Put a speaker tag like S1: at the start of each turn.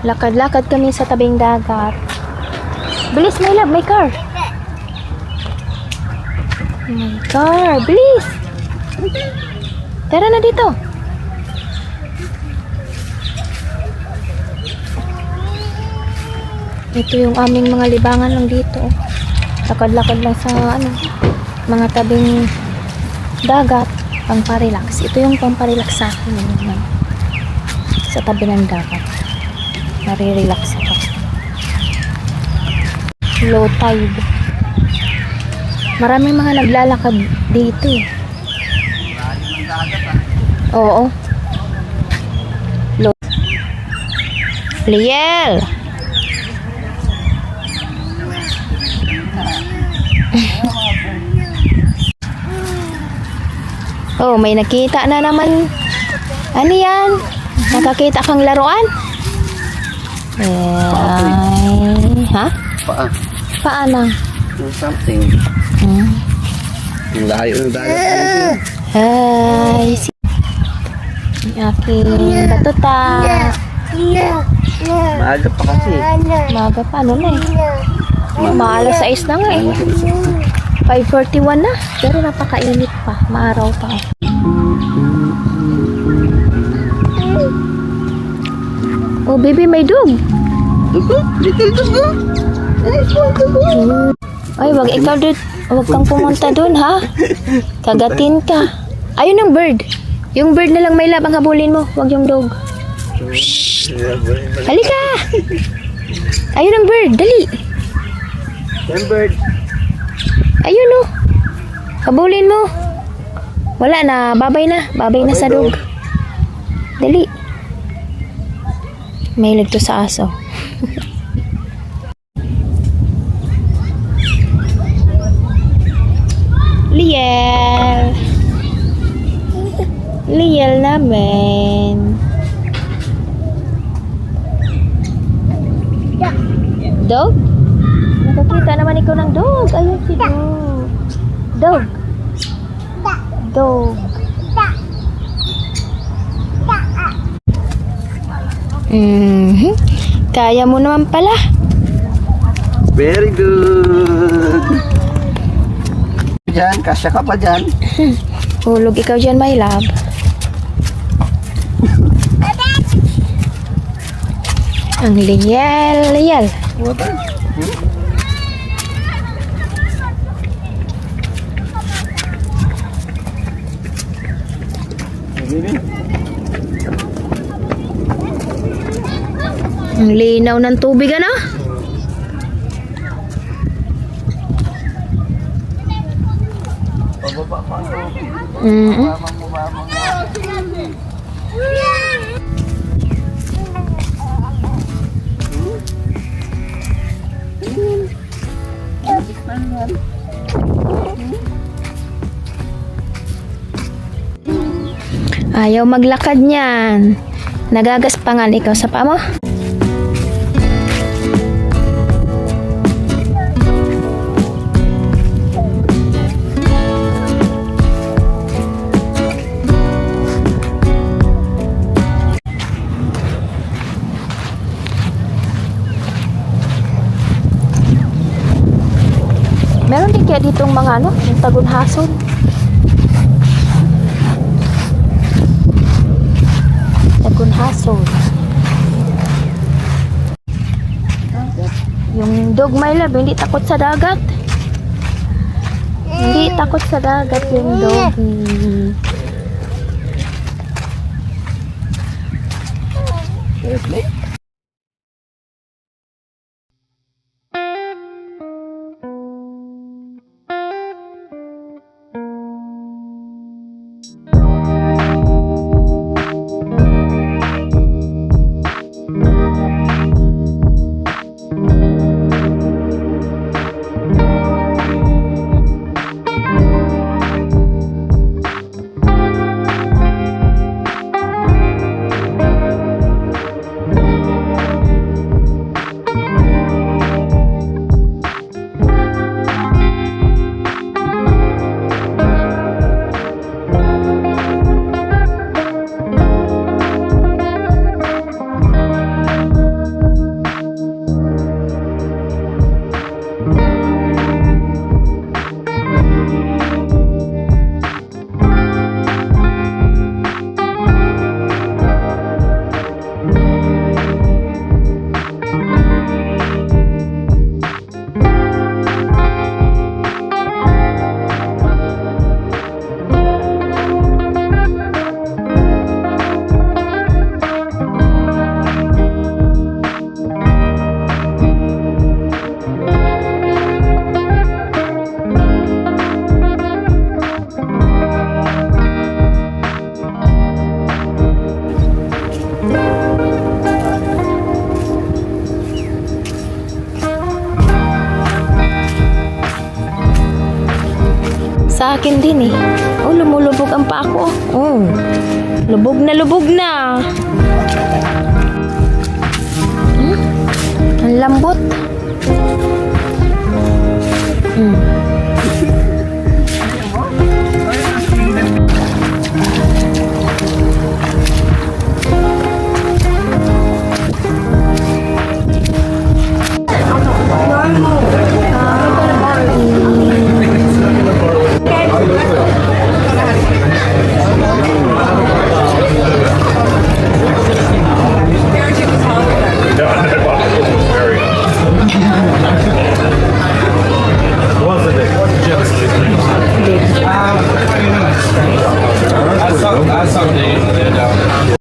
S1: Lakad-lakad kami sa tabing dagat. Bilis, my love, may car. May car, bilis. Tara na dito. Ito yung aming mga libangan lang dito. Lakad-lakad lang sa mga tabing dagat. Pamparelax. Ito yung pamparelax sa akin. Sa tabi ng dagat. Nare-relax ako. Low tide. Maraming mga naglalakad dito eh. Oo. Low. Liel! Oh, may nakita na naman. Ano yan? Nakakita kang laruan? Ay, ha?
S2: Paa.
S1: Paano?
S2: Something. Ang layo ng dagat.
S1: Hi. Yung aking batuta.
S2: Maaga pa kasi.
S1: Maga pa, ano na eh. Maalas 6 na nga eh. 5:41 na. Pero napakainit pa. Maaraw pa. Oh, baby, may dog.
S2: Dugo? Little dugo?
S1: Ay, wag ikaw dun. Wag kang pumunta dun, ha? Kagatin ka. Ayun ang bird. Yung bird na lang may labang habulin mo. Wag yung dog. Halika! Ayun ang bird. Dali.
S2: Yan bird.
S1: Ayun, oh. Habulin mo. Wala na. Babay na. Babay na sa dog. Dali. Mahilig to sa aso. Liel. Liel namin. Dog? Nakakita naman ikaw ng dog. Ayun si dog. Dog. Dog. Kaya mo naman pala.
S2: Very good. Diyan, kasya ka pa dyan.
S1: Hulog ikaw dyan, my love. Ang liyel, liyel.
S2: Water.
S1: Ang linaw ng tubig, ano?
S2: Pababa pa.
S1: Ayaw maglakad niyan. Nagagaspangan ikaw sa paa mo. Meron din kaya ditong mga yung tagunhason. Tagunhason. Yung dog, my love, hindi takot sa dagat. Hindi takot sa dagat yung dog. chicken din eh. Oh, lumulubog ang paa ko. Oh. Lubog na lubog na.